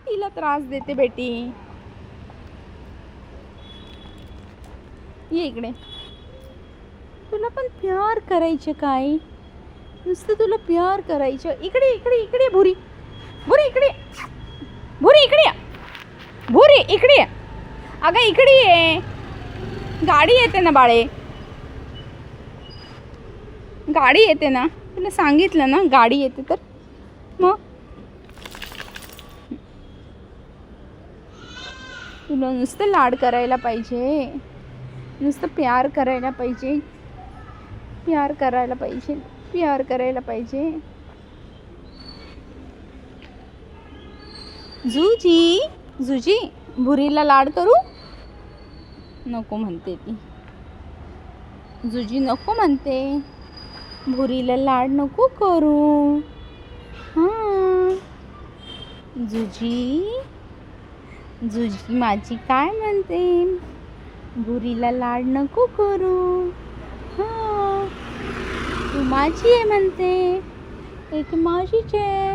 तिला त्रास देते बेटी. ये इकडे. तुला पण प्यार करायचं काय? नुसतं तुला प्यार करायचं. इकडे इकडे इकडे भुरी. भुरी इकडे. भुरी इकडे या. भुरी इकडे या. अगं इकडे ये. गाडी येते ना बाळे. गाडी येते ना. तुला सांगितलं ना गाडी येते तर मग तुला नुसतं लाड करायला पाहिजे. नुसतं प्यार करायला पाहिजे. प्यार करायला पाहिजे. प्यार करायला पाहिजे. जुजी जुजी भुरीला लाड करू नको म्हणते ती. जुजी नको म्हणते. भुरीला लाड नको करू. हां जुजी जुजी माझी काय म्हणते. भुरीला लाड नको करू. हां तू माझी आहे म्हणते. एक माझीच आहे.